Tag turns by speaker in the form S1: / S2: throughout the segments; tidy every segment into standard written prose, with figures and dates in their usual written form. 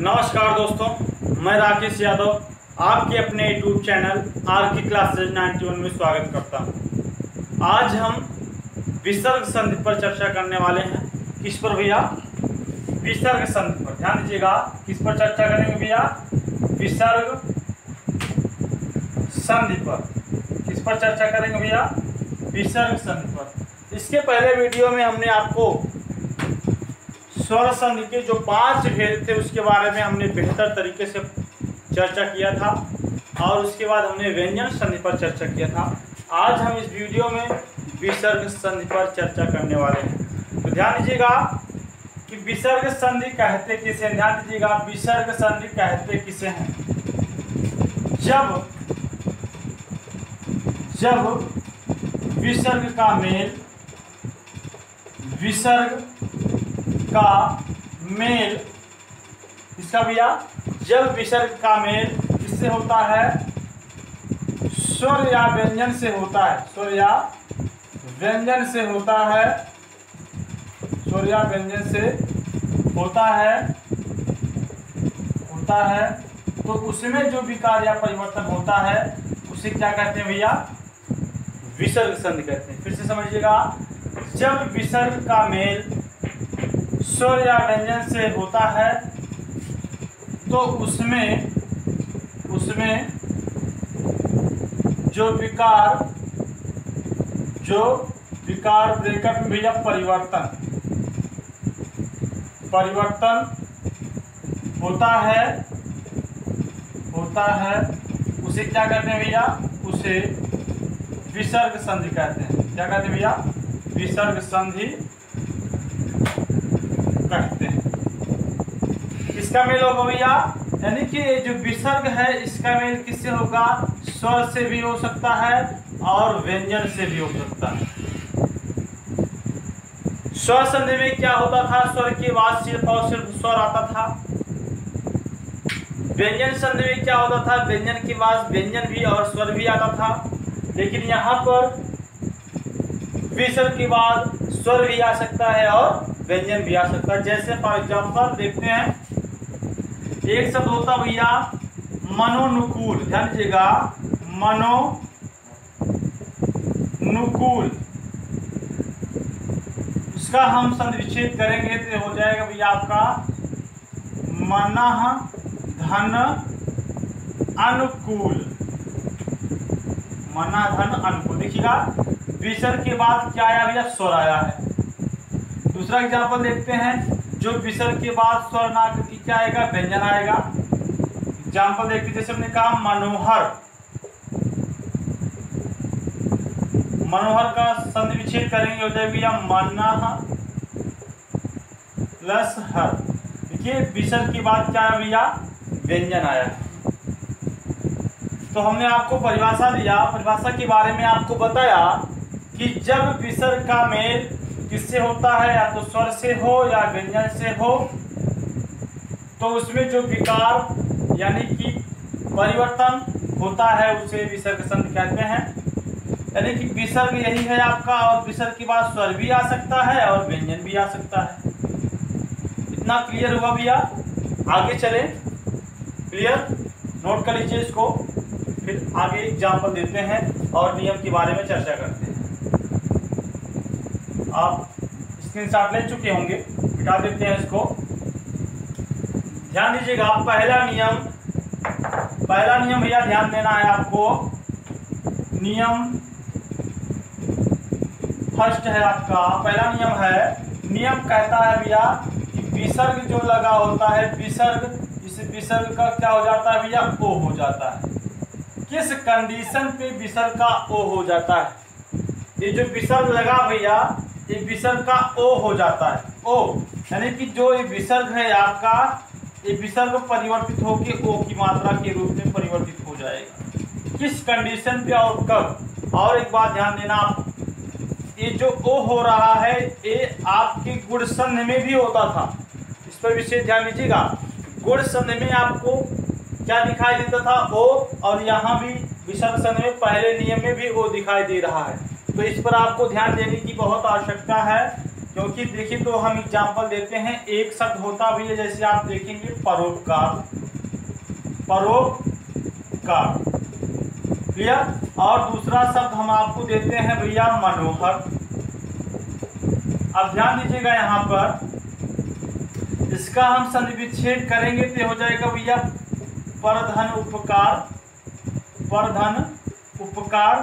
S1: नमस्कार दोस्तों, मैं राकेश यादव आपके अपने यूट्यूब चैनल आर की क्लासेज 91 में स्वागत करता हूं। आज हम विसर्ग संधि पर चर्चा करने वाले हैं। किस पर भैया? विसर्ग संधि पर। ध्यान दीजिएगा, किस पर चर्चा करेंगे भैया? विसर्ग संधि पर। किस पर चर्चा करेंगे भैया? विसर्ग संधि पर। इसके पहले वीडियो में हमने आपको स्वर संधि के जो 5 भेद थे उसके बारे में हमने बेहतर तरीके से चर्चा किया था और उसके बाद हमने व्यंजन संधि पर चर्चा किया था। आज हम इस वीडियो में विसर्ग संधि पर चर्चा करने वाले हैं। तो ध्यान दीजिएगा कि विसर्ग संधि कहते किसे? ध्यान दीजिएगा, विसर्ग संधि कहते किसे हैं? जब विसर्ग का मेल इसका भैया, जब विसर्ग का मेल किससे होता है? स्वर या व्यंजन से होता है। स्वर या व्यंजन से होता है। स्वर या व्यंजन से होता है तो उसमें जो विकार या परिवर्तन होता है उसे क्या कहते हैं भैया? विसर्ग संधि कहते हैं। फिर से समझिएगा, जब विसर्ग का मेल स्वर या व्यंजन से होता है तो उसमें जो विकार ब्रेकअप में भैया परिवर्तन होता है उसे क्या कहते हैं भैया? उसे विसर्ग संधि कहते हैं। क्या कहते हैं भैया? विसर्ग संधि कहते हैं। इसका मेल होगा भैया, यानी कि जो विसर्ग है इसका मेल किससे होगा? स्वर से भी हो सकता है और व्यंजन से भी हो सकता है। स्वर संधि में क्या होता था? स्वर के बाद सिर्फ और सिर्फ स्वर आता था। व्यंजन संधि में क्या होता था? व्यंजन के बाद व्यंजन भी और स्वर भी आता था। लेकिन यहाँ पर विसर्ग के बाद स्वर भी आ सकता है और व्यंजन भी आ सकता है। जैसे फॉर एग्जाम्पल देखते हैं, एक शब्द होता भैया मनोनुकूल। ध्यान दीजिएगा, मनोनुकूल। इसका हम संधि विच्छेद करेंगे तो हो जाएगा भैया आपका मनः धन अनुकूल। मना धन अनुकूल। देखिएगा, विसर्ग के बाद क्या आया भैया? स्वर आया है। दूसरा एग्जाम्पल देखते हैं, जो विसर्ग के बाद स्वर ना करके क्या आएगा? व्यंजन आएगा। एग्जाम्पल देखते, जैसे हमने कहा मनोहर। मनोहर का संधि विच्छेद करेंगे, हो जाएगा भैया मनः प्लस हर। देखिए, विसर्ग के बाद क्या आया भैया? व्यंजन आया है। तो हमने आपको परिभाषा दिया, परिभाषा के बारे में आपको बताया कि जब विसर्ग का मेल किससे होता है, या तो स्वर से हो या व्यंजन से हो, तो उसमें जो विकार यानी कि परिवर्तन होता है उसे विसर्ग संधि कहते हैं। यानी कि विसर्ग यही है आपका, और विसर्ग के बाद स्वर भी आ सकता है और व्यंजन भी आ सकता है। इतना क्लियर हुआ भैया? आगे चले, क्लियर? नोट कर लीजिए इसको, फिर आगे एग्जाम्पल देते हैं और नियम के बारे में चर्चा करते हैं। आप स्क्रीनशॉट ले चुके होंगे, मिटा देते हैं इसको। ध्यान दीजिएगा, पहला नियम भैया ध्यान देना है आपको। नियम फर्स्ट है आपका, पहला नियम है, नियम कहता है भैया कि विसर्ग जो लगा होता है, इस विसर्ग का क्या हो जाता है भैया? ओ हो जाता है। किस कंडीशन पे विसर्ग का ओ हो जाता है? ये जो विसर्ग लगा भैया, ये विसर्ग का ओ हो जाता है। ओ यानी कि जो ये विसर्ग है आपका, ये विसर्ग परिवर्तित होकर ओ की मात्रा के रूप में परिवर्तित हो जाएगा। किस कंडीशन पे और कब? और एक बात ध्यान देना, ये जो ओ हो रहा है ये आपके गुण संधि में भी होता था। इस पर विशेष ध्यान दीजिएगा। गुण संधि में आपको क्या दिखाई देता था? ओ, और यहाँ भी विसर्ग संधि में पहले नियम में भी ओ दिखाई दे रहा है। तो इस पर आपको ध्यान देने की बहुत आवश्यकता है। क्योंकि देखिए तो हम एग्जाम्पल देते हैं, एक शब्द होता भी है जैसे आप देखेंगे परोपकार, परोपकार, क्लियर। और दूसरा शब्द हम आपको देते हैं भैया मनोहर। अब ध्यान दीजिएगा यहाँ पर, इसका हम संधि विच्छेद करेंगे तो हो जाएगा भैया परधन उपकार, परधन उपकार।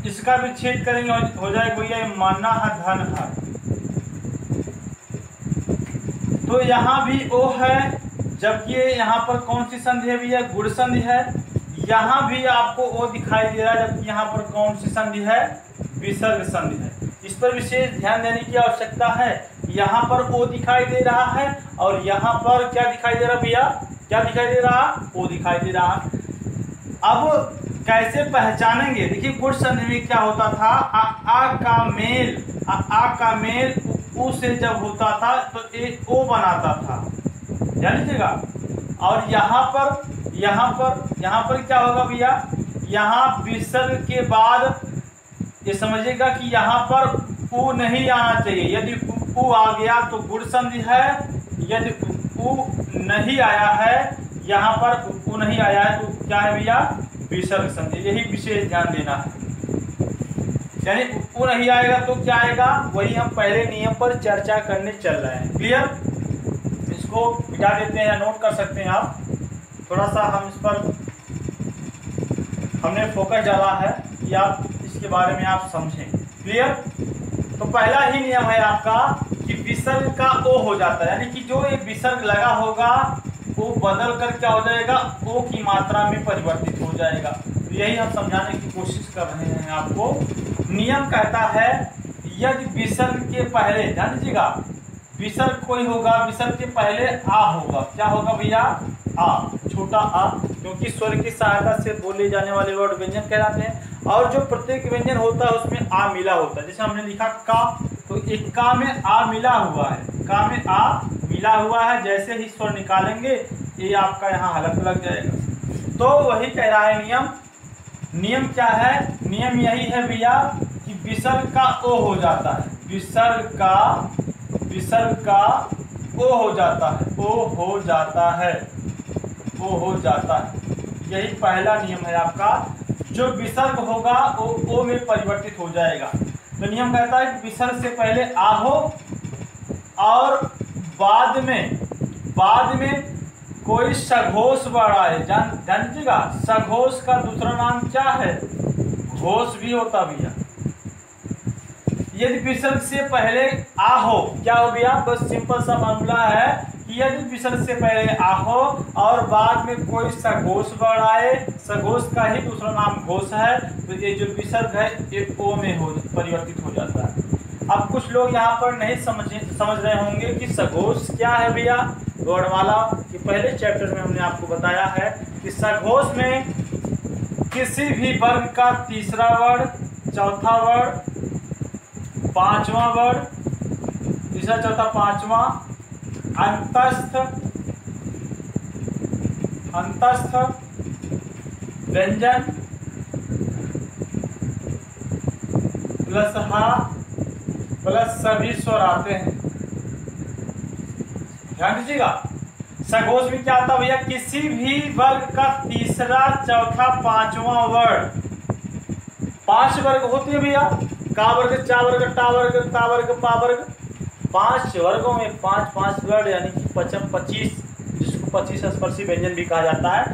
S1: इसका विच्छेद करेंगे हो जाएगा भैया माना धन हर। तो यहाँ भी ओ है, जबकि यहाँ पर कौन सी संधि है भैया, गुण संधि है। यहाँ भी आपको ओ दिखाई दे रहा है, जबकि यहाँ पर कौन सी संधि है, विसर्ग संधि है। इस पर विशेष ध्यान देने की आवश्यकता है। यहाँ पर ओ दिखाई दे रहा है और यहाँ पर क्या दिखाई दे रहा भैया, क्या दिखाई दे रहा, ओ दिखाई दे रहा। अब कैसे पहचानेंगे, देखिए गुण संधि में क्या होता था, आ का मेल, आ का मेल उ से जब होता था तो एक ओ बनाता था, ध्यान दीजिएगा। और यहाँ पर क्या होगा भैया, यहाँ विसर्ग के बाद ये समझिएगा कि यहाँ पर उ नहीं आना चाहिए। यदि उ आ गया तो गुण संधि है, यदि उ नहीं आया है, यहाँ पर उ नहीं आया है तो क्या है भैया, विसर्ग संधि। यही विशेष ध्यान देना है। यानी उ नहीं आएगा तो क्या आएगा, वही हम पहले नियम पर चर्चा करने चल रहे हैं, क्लियर। इसको मिटा देते हैं या नोट कर सकते हैं आप। थोड़ा सा हम इस पर हमने फोकस डाला है कि आप इसके बारे में आप समझें, क्लियर। तो पहला ही नियम है आपका कि विसर्ग का ओ हो जाता है, यानी कि जो एक विसर्ग लगा होगा वो बदल कर क्या हो जाएगा, ओ की मात्रा में परिवर्तित हो जाएगा। तो यही हम समझाने की कोशिश कर रहे हैं आपको। नियम कहता है यदि विसर्ग के पहले, ध्यान दीजिएगा, विसर्ग कोई होगा, विसर्ग के पहले आ होगा, क्या होगा भैया, आ, छोटा आ, क्योंकि स्वर की सहायता से बोले जाने वाले वर्ड व्यंजन कहलाते हैं। और जो प्रत्येक व्यंजन होता है उसमें आ मिला होता है। जैसे हमने लिखा का, तो एक का में आ मिला हुआ है, का में आ मिला हुआ है। जैसे ही स्वर निकालेंगे ये आपका यहाँ हलक लग जाएगा। तो वही कह रहा है नियम। नियम क्या है, नियम यही है भैया कि विसर्ग का ओ हो जाता है, विसर्ग का ओ हो जाता है, ओ हो जाता है, ओ हो जाता है। यही पहला नियम है आपका। जो विसर्ग होगा वो ओ में परिवर्तित हो जाएगा। तो नियम कहता है कि विसर्ग से पहले आ हो और बाद में कोई सघोष वर्ण आए। ध्यान दीजिएगा, सघोष का दूसरा नाम क्या है, घोष भी होता भैया। यदि विसर्ग से पहले आ हो, क्या हो भैया, बस सिंपल सा मामला है कि यदि विसर्ग से पहले आ हो और बाद में कोई सघोष वर्ण आए, सघोष का ही दूसरा नाम घोष है, तो ये जो विसर्ग है ये ओ में परिवर्तित हो जाता है। अब कुछ लोग यहाँ पर नहीं समझ रहे होंगे कि सघोष क्या है भैया, वर्णमाला के पहले चैप्टर में हमने आपको बताया है कि सघोष में किसी भी वर्ग का तीसरा वर्ण, चौथा वर्ण, पांचवा वर्ण, तीसरा चौथा पांचवा, अंतस्थ व्यंजन प्लस हा प्लस सभी स्वर आते हैं। ध्यान दीजिएगा, सघोष में क्या आता भैया, किसी भी वर्ग का तीसरा चौथा पांचवा वर्ण। 5 वर्ग होते हैं भैया, का वर्ग, चा वर्ग, टा वर्ग, ता वर्ग, पा वर्ग। 5 वर्गों में 5 वर्ण यानी कि 25, जिसको 25 स्पर्शी व्यंजन भी कहा जाता है।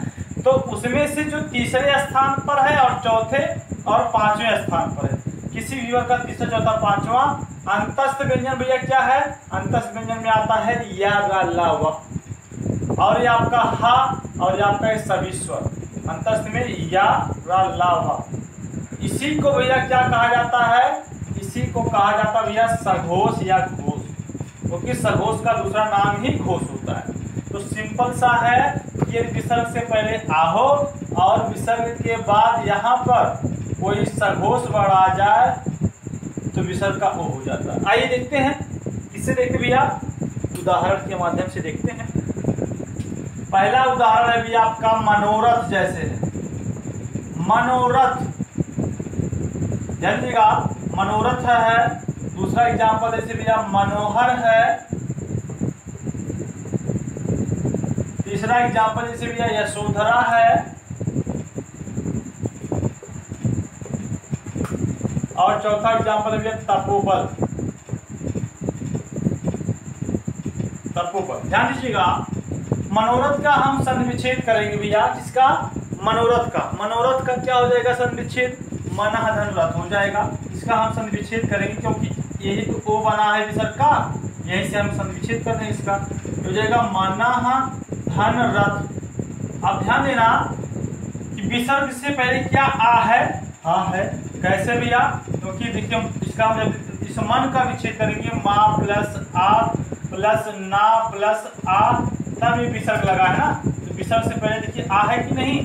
S1: तो उसमें से जो तीसरे स्थान पर है और चौथे और पांचवें स्थान पर है, किसी भी वर्ग का तीसरा चौथा पांचवा। अंतस्थ व्यंजन भैया क्या है, अंतस्थ व्यंजन में आता है या, रा, ला, व, और ये आपका हा और ये आपका सभी स्वर। अंतस्थ में या, रा, ला, व, इसी को भैया क्या कहा जाता है, इसी को कहा जाता है भैया सघोष या घोष, क्योंकि सघोष का दूसरा नाम ही घोष होता है। तो सिंपल सा है कि विसर्ग से पहले आ हो और विसर्ग के बाद यहाँ पर कोई सघोष वर्ण आ जाए तो विसर्ग का ओ हो जाता है। आइए देखते हैं, किससे देखते भैया, उदाहरण के माध्यम से देखते हैं। पहला उदाहरण है भैया आपका मनोरथ जैसे है। मनोरथ, जानिएगा मनोरथ है दूसरा एग्जाम्पल जैसे भैया मनोहर है। तीसरा एग्जाम्पल जैसे भैया यशोधरा है। और चौथा एग्जाम्पल भैया तपोबल। तपोबल ध्यान दीजिएगा, मनोरथ का हम संविच्छेद करेंगे भैया। किसका? मनोरथ का। मनोरथ का क्या हो जाएगा संविच्छेद? मनः धन रथ हो जाएगा। इसका हम संविच्छेद करेंगे क्योंकि यही तो ओ बना है विसर्ग का, यहीं से हम संविच्छेद कर देंगे। इसका हो जाएगा मनः धन रथ। अब ध्यान देना कि विसर्ग से पहले क्या आ है? हाँ है। कैसे भैया? क्योंकि देखिए इसका हम इस मन का विच्छेद करेंगे, माँ प्लस आ प्लस ना प्लस आ, तब ये विसर्ग लगा है ना। तो विसर्ग से पहले देखिए आ है कि नहीं,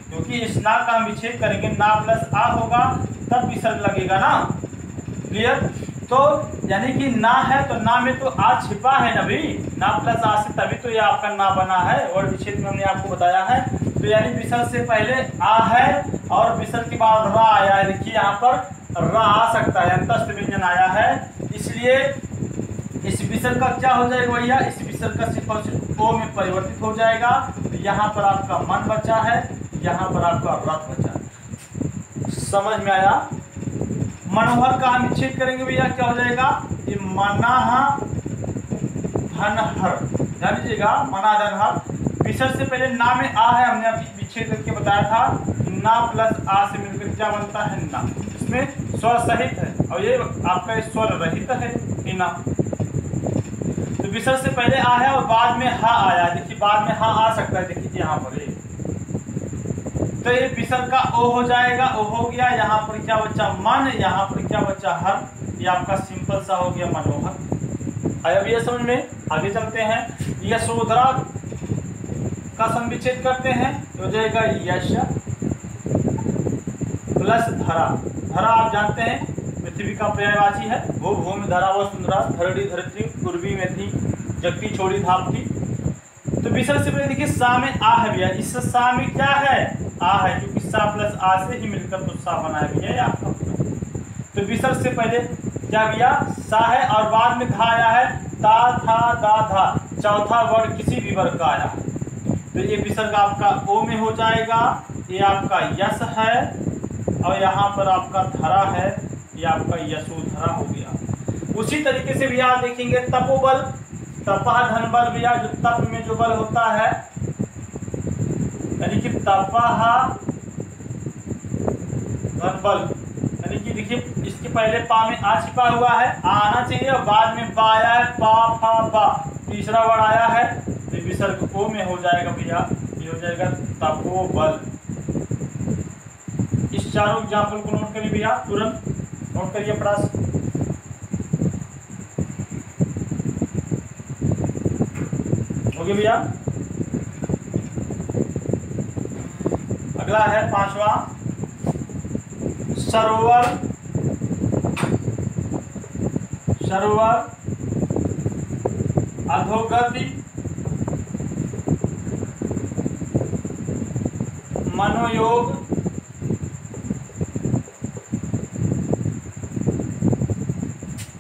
S1: क्योंकि इस ना का हम विच्छेद करेंगे, ना प्लस आ होगा तब विसर्ग लगेगा ना। क्लियर? तो यानी कि ना है तो ना में तो आ छिपा है ना भी, ना प्लस आ से तभी तो ये आपका ना बना है और विच्छेद में हमने आपको बताया है। तो यानी विसर्ग से पहले आ है और विसर्ग के बाद रा आया है। देखिए यहाँ पर रा आ सकता है, अंतस्थ व्यंजन आया है, इसलिए इस विसर्ग का क्या हो जाएगा भैया? इस विसर्ग का सिर्फ और सिर्फ ओ में परिवर्तित हो जाएगा। तो यहाँ पर आपका मन बचा है, यहाँ पर आपका रथ बचा है। समझ में आया? मनोहर का हम विच्छेद करेंगे भैया, क्या हो जाएगा? ये मनाह धनहर। ध्यान दीजिएगा, मना धनहर। विसर्ग से पहले ना में आ है, हमने अभी विच्छेद करके बताया था। ना प्लस आ से मिलकर क्या बनता है? ना। इसमें स्वर सहित है और ये आपका स्वर रहित है ना। तो विसर्ग से पहले आ है और बाद में हा आया। देखिए बाद में हा आ सकता है, देखिए यहाँ पर ये। तो ये विसर्ग का ओ हो जाएगा, ओ हो गया। यहाँ पर क्या बचा? मन। यहाँ पर क्या बचा? हर। ये आपका सिंपल सा हो गया मनोहर। अब ये समझ में, आगे चलते हैं। यशोधरा का संविच्छेद करते हैं, हो जाएगा यश प्लस धरा। धरा आप जानते हैं पृथ्वी का पर्यायवाची है। वो भूमि धरा व सुंदरा, धरणी धरती, पूर्वी में थी, जगती छोड़ी धापती। तो विसर्ग से पहले देखिए सा में आ है भैया। इस सा में क्या है? आ है, क्योंकि सा प्लस आ से ही मिलकर तो सा बना है भैया आपका। तो विसर्ग से पहले क्या भैया? सा है और बाद में धा आया है। ता था दा धा, चौथा वर्ण किसी भी वर्ग का आया है। तो ये विसर्ग आपका ओ में हो जाएगा। ये आपका यश है और यहाँ पर आपका धरा है, ये आपका यशोधरा हो गया। उसी तरीके से भी आप देखेंगे तपोबल। तपा धन बल भैया, जो तप में जो बल होता है, यानी कि तपा धन बल, यानी कि देखिए इसके पहले पा में आ छिपा हुआ है, आ आना चाहिए और बाद में बा आया है, पा फा बा, तीसरा वर्ड आया है, तो विसर्ग ओ में हो जाएगा भैया। ये हो जाएगा तपोबल। इस चारों एग्जाम्पल को नोट करिए भैया, तुरंत नोट करिए फटास। हो गया भैया। अगला है पांचवा, सरोवर। सरोवर, अधोगति, मनोयोग,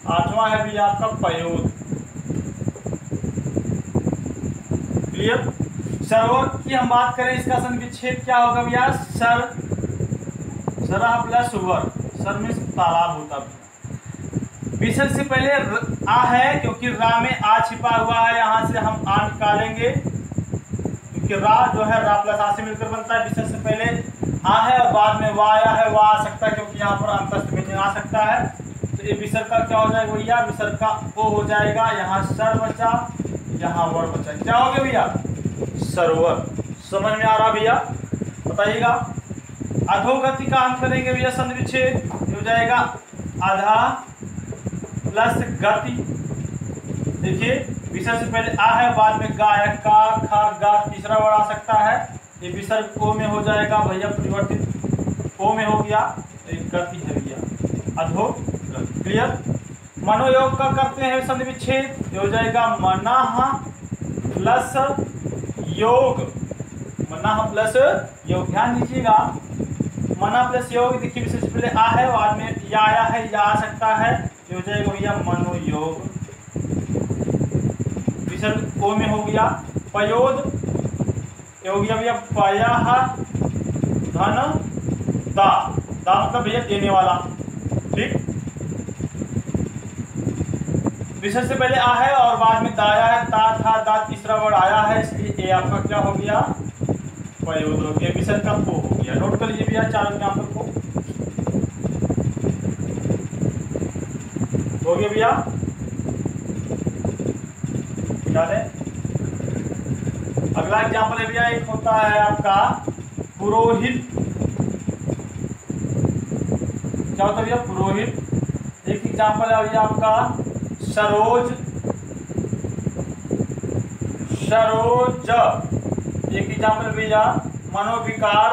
S1: आठवां है भैया आपका पयोद। क्लियर? सरोवर की हम बात करें, इसका संविच्छेद क्या होगा भैया? सर, सरा प्लस वर। सर में तालाब होता है। विसर्ग से पहले आ है, क्योंकि रा में आ छिपा हुआ है, यहाँ से हम आ निकालेंगे, क्योंकि रा जो है रा प्लस आ से मिलकर बनता है। विसर्ग से पहले आ है और बाद में वा आया है, वा आ सकता है क्योंकि यहाँ पर अंतस्थ व्यंजन आ सकता है। तो ये विसर्ग का क्या हो जाएगा भैया? विसर्ग का ओ हो जाएगा। यहाँ सर बचा, यहाँ वर बचा, क्या हो गया भैया? सरोवर। समझ में आ रहा भैया? बताइएगा। अधोगति का हम करेंगे भैया संविच्छेद, हो जाएगा आधा प्लस गति। देखिए विसर्ग से पहले आ है, बाद में गा है, का खा गा, तीसरा वर्ड आ सकता है। ये विसर्ग ओ में हो जाएगा भैया, परिवर्तित ओ में हो गया। एक गति है भैया, अधोगति। क्लियर? मनोयोग का करते हैं संविच्छेद, हो जाएगा मनाह प्लस योग। मनाह प्लस योग, ध्यान दीजिएगा। मना प्लस योग, देखिए विशेष पहले आ है, बाद में या आया है, या आ सकता है, हो जाएगा भैया मनोयोग। विसर्ग ओ में हो गया पयोद, ये हो गया भैया पयः धन दा, दा मतलब भैया देने वाला। ठीक, विसर्ग से पहले आ है और बाद में दाया है, ता था दा तीसरा वर्ड आया है, इसलिए ए आपका क्या हो गया पयोद हो गया, विसर्ग का ओ हो गया। नोट कर लीजिए भैया चार एग्जाम्पल को, हो गया भैया याद है। अगला एग्जाम्पल है भैया, एक होता है आपका पुरोहित। क्या होता है भैया पुरोहित। एक एग्जाम्पल है भैया आपका सरोज, सरोज। एक एग्जाम्पल भैया मनोविकार,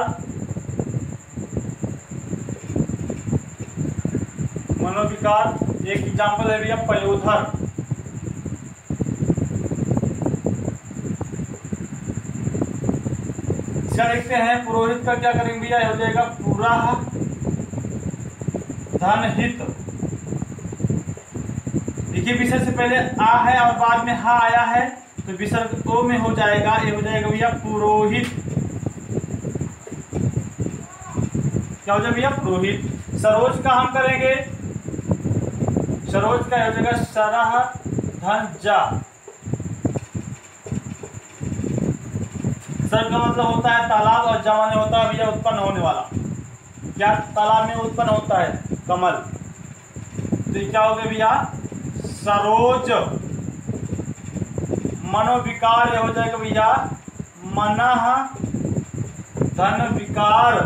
S1: मनोविकार। एक एग्जाम्पल है भैया पयोधर। इसका देखते हैं पुरोहित का क्या करेंगे भैया, हो जाएगा पूरा धनहित। देखिए विसर्ग से पहले आ है और बाद में हा आया है, तो विसर्ग ओ में हो जाएगा, ये हो जाएगा भैया पुरोहित। क्या हो जाएगा भैया पुरोहित। सरोज का हम करेंगे, सरोज का हो जाएगा सरह धन जा। सर का मतलब होता है तालाब और जा माने होता है भैया उत्पन्न होने वाला। क्या तालाब में उत्पन्न होता है कमल, तो क्या हो गया भैया सरोज। मनोविकार हो जाएगा भैया मनः धन विकार।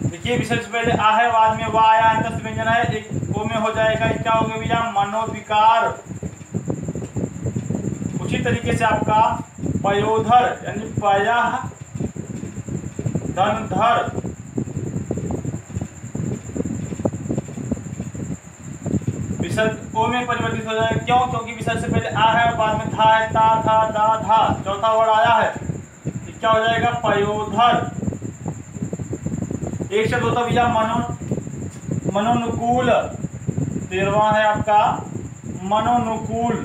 S1: देखिए विसर्ग से पहले आ है, बाद में वा आया, अंत व्यंजन है, एक ओ में हो जाएगा, क्या हो गया भैया मनोविकार। उसी तरीके से आपका पयोधर यानी पयः धनधर। विसर्ग ओ में परिवर्तित हो जाएगा, क्यों? क्योंकि विसर्ग से पहले आ है और बाद में था है, ता था दा था, चौथा वर्ड आया है, क्या हो जाएगा पयोधर। एक शब्द होता भैया मनोनुकूल, 13वां है आपका मनोनुकूल।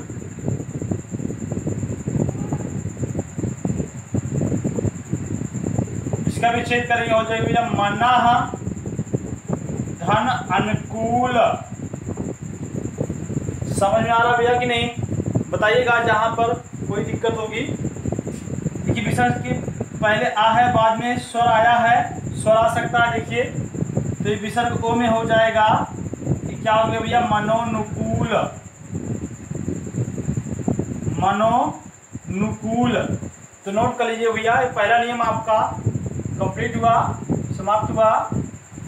S1: इसका भी छेद करेंगे, हो जाएगा भैया मनः धन अनुकूल। समझ में आ रहा भैया कि नहीं, बताइएगा जहां पर कोई दिक्कत होगी। देखिए विसर्ग के पहले आ है, बाद में स्वर आया है, स्वर आ सकता है। देखिए तो ये विसर्ग ओ में हो जाएगा, क्या हो गया भैया मनोनुकूल, मनोनुकूल। तो नोट कर लीजिए भैया, पहला नियम आपका कंप्लीट हुआ, समाप्त हुआ।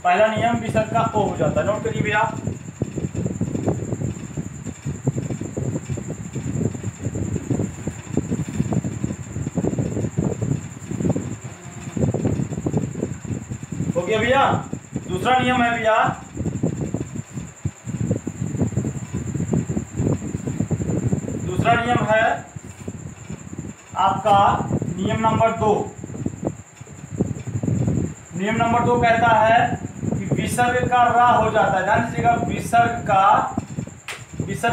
S1: पहला नियम विसर्ग का ओ हो जाता है। नोट करिए भैया। हो गया भैया। दूसरा नियम है भैया दूसरा नियम है आपका नियम नंबर 2। नियम नंबर 2 कहता है कि विसर्ग का रा हो जाता है। ध्यान दीजिएगा, विसर्ग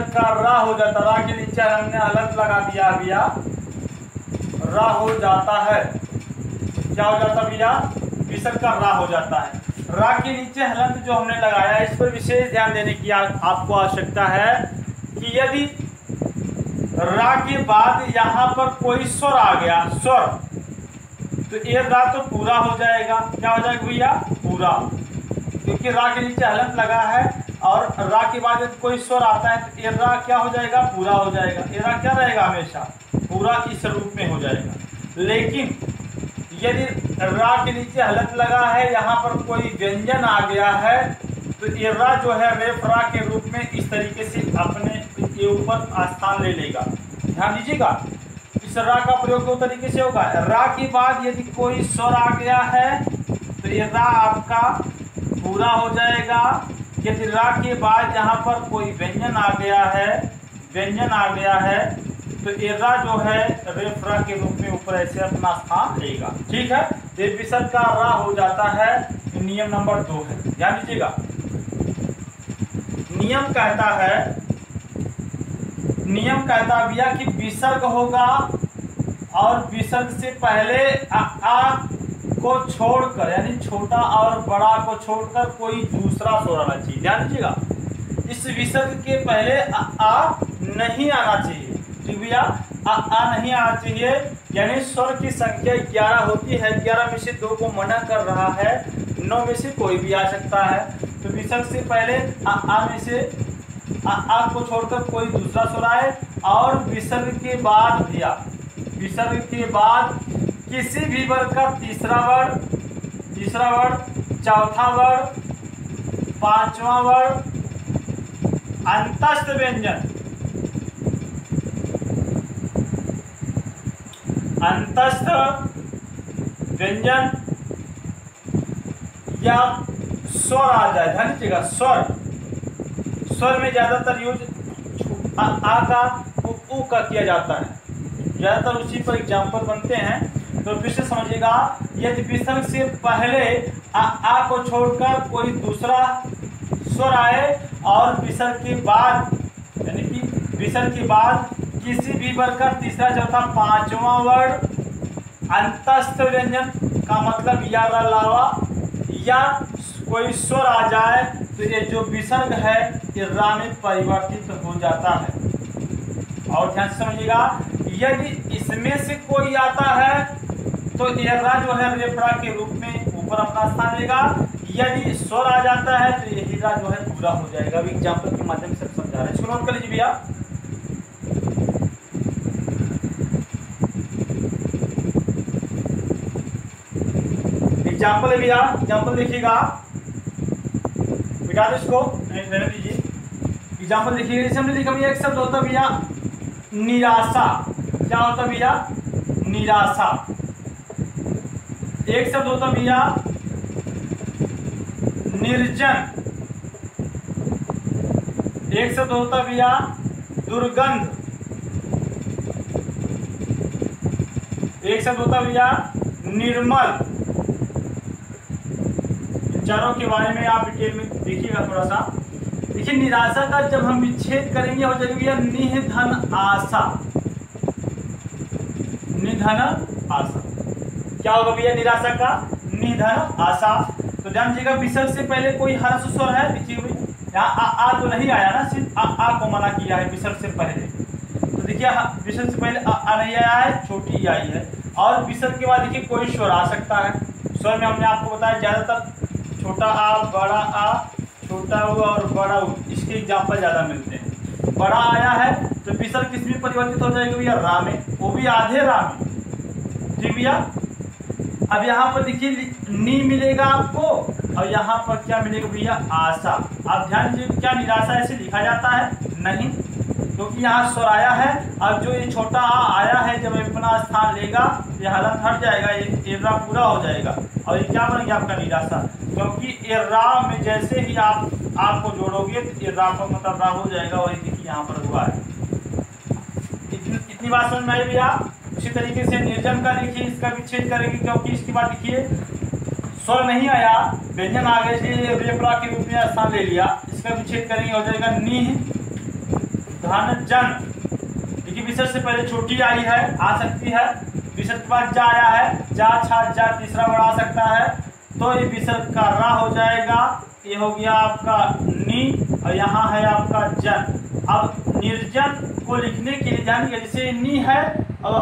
S1: का रा हो जाता है। रा के नीचे हमने हलंत लगा दिया भैया, रा हो जाता है। क्या हो जाता भैया? विसर्ग का रा हो जाता है। रा के नीचे हलंत जो हमने लगाया है, इस पर विशेष ध्यान देने की आपको आवश्यकता है कि यदि रा के बाद यहाँ पर कोई स्वर आ गया, स्वर, तो ये रा तो पूरा हो जाएगा। क्या हो जाएगा भैया? पूरा, क्योंकि रा के नीचे हलंत लगा है और रा के बाद यदि कोई स्वर आता है तो ये रा क्या हो जाएगा? पूरा हो जाएगा। ये रा क्या रहेगा? हमेशा पूरा इस रूप में हो जाएगा। लेकिन यदि रा के नीचे हलंत लगा है, यहाँ पर कोई व्यंजन आ गया है, तो ये रा जो है रेफ रा के रूप में इस तरीके से अपने के ऊपर स्थान ले लेगा। ध्यान दीजिएगा, इस रा का प्रयोग दो तरीके से होगा। रा के बाद यदि कोई स्वर आ गया है तो ये रा आपका पूरा हो जाएगा। यदि रा के बाद यहाँ पर कोई व्यंजन आ गया है, तो ये रा जो है रेफ रा के रूप में ऊपर ऐसे अपना स्थान लेगा। ठीक है, ये विसर्ग का रा हो जाता है। नियम नंबर 2 है, ध्यान दीजिएगा। नियम कहता है भैया कि विसर्ग होगा और विसर्ग से पहले आ को छोड़कर, यानी छोटा और बड़ा को छोड़कर कोई दूसरा स्वर आना चाहिए। ध्यान दीजिएगा, इस विसर्ग के पहले आ नहीं आना चाहिए। ठीक भैया, आ नहीं आना चाहिए, यानी स्वर की संख्या 11 होती है। 11 में से 2 को मना कर रहा है, 9 में से कोई भी आ सकता है। तो विसर्ग से पहले आ में से आ को छोड़कर कोई दूसरा स्वर आए, और विसर्ग के बाद भैया, विसर्ग के बाद किसी भी वर्ग का तीसरा वर्ण, चौथा वर्ण, पांचवा वर्ण, अंतस्थ व्यंजन, या स्वर आ जाए। ध्यान दीजिएगा, स्वर में ज्यादातर यूज आ का उ का किया जाता है, ज्यादातर उसी पर एग्जाम्पल बनते हैं। तो फिर से समझिएगा, यदि विसर्ग से पहले आ को छोड़कर कोई दूसरा स्वर आए, और विसर्ग के बाद, यानी कि विसर्ग के बाद किसी भी वर्ग का तीसरा, चौथा, पांचवा वर्ण, अंतस्थ व्यंजन का मतलब या लावा, या कोई स्वर आ जाए, तो ये जो विसर्ग है ये रा में परिवर्तित हो जाता है। और ध्यान से समझिएगा, यदि इसमें से कोई आता है तो ये रा जो है रेफरा के रूप में ऊपर अपना स्थान लेगा। यदि स्वर आ जाता है तो ये रा जो है पूरा हो जाएगा। अभी एग्जाम्पल के माध्यम से समझा रहे हैं, इसको नोट कर लीजिए भैया। एग्जाम्पल है भैया, एग्जाम्पल देखिएगा, मिटा दो इसको, रहने दीजिए। एग्जाम्पल देखिएगा, जैसे हमने लिखा भैया, एक शब्द होता भैया निराशा। क्या होता भैया? निराशा। एक शब्द होता भैया निर्जन। एक शब्द होता भैया दुर्गंध। एक शब्द होता भैया निर्मल। चारों के बारे में आप डिटेल में देखिएगा थोड़ा सा। देखिए, निराशा का जब हम विच्छेद करेंगे हो जाएगा भैया निधन आशा। निधन आशा क्या होगा भैया? निराशा का निधन आशा। तो ध्यान दीजिएगा, विसर्ग से पहले कोई हर्ष स्वर है? देखिए यहाँ आ तो नहीं आया ना, सिर्फ आ को मना किया है विसर्ग से पहले। तो देखिए विसर्ग से पहले आ नहीं आया है, छोटी ई आई है। और विसर्ग के बाद देखिए कोई स्वर आ सकता है। स्वर में हमने आपको बताया ज्यादातर छोटा आ, बड़ा आ, छोटा उ और बड़ा उ, इसके एग्जाम्पल ज्यादा मिलते हैं। बड़ा आया है तो विसर्ग किस में परिवर्तित हो जाएगा भैया? रा में, वो भी आधे रा में। ठीक भैया, अब यहाँ पर देखिए नी मिलेगा आपको, और यहाँ पर क्या मिलेगा भैया? आशा। आप ध्यान दीजिए, क्या निराशा ऐसे लिखा जाता है? नहीं, क्योंकि यहाँ स्वर आया है। अब जो ये छोटा आ आया है, जब अपना स्थान लेगा ये हालत हट जाएगा, ये रा पूरा हो जाएगा, और ये क्या बनेगा आपका? निराशा। क्योंकि ये रा में जैसे ही आपको जोड़ोगे तो ये रा का मतलब रा हो जाएगा। वही देखिए यहाँ पर हुआ है। इतनी बात समझ में आई भैया? उसी तरीके से निर्जन का देखिए, इसका विच्छेद करेंगे, क्योंकि इसके बाद देखिए स्वर नहीं आया, व्यंजन आ गए थे, रेफरा के रूप में स्थान ले लिया। इसका विच्छेद करेंगे हो जाएगा निह धन जन। देखिए विसर्ग से पहले छोटी आई है, आ सकती है। विसर्ग के बाद जा आया है, जा छा जा तीसरा वर्ड आ सकता है, तो ये विसर्ग का रा हो जाएगा। ये हो गया आपका नी, और यहाँ है आपका जन। अब निर्जन को लिखने के लिए जानिए, जैसे नी है और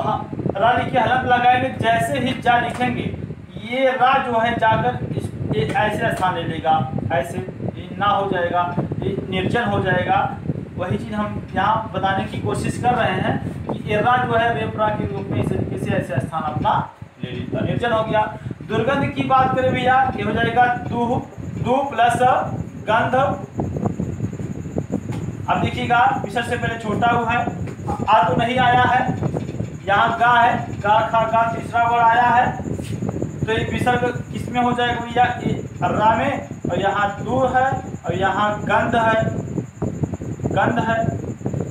S1: रा लिखिए, हलंत लगाएंगे, जैसे ही जा लिखेंगे ये रा जो है जाकर ऐसे स्थान ले लेगा, ऐसे ना हो जाएगा, ये निर्जन हो जाएगा। वही चीज हम यहाँ बताने की कोशिश कर रहे हैं कि ये रा जो है रेफरा के रूप में इस तरीके से ऐसे स्थान अपना ले लेता, निर्जन हो गया। दुर्गंध की बात करें भैया, ये हो जाएगा दू प्लस गंध। अब देखिएगा, विसर्ग से पहले छोटा हुआ है, आ तो नहीं आया है, यहाँ गा है, गा खा गा तीसरा वर्ड आया है, तो ये विसर्ग किसमें हो जाएगा भैया? रा में, और यहाँ दू है और यहाँ गंध है।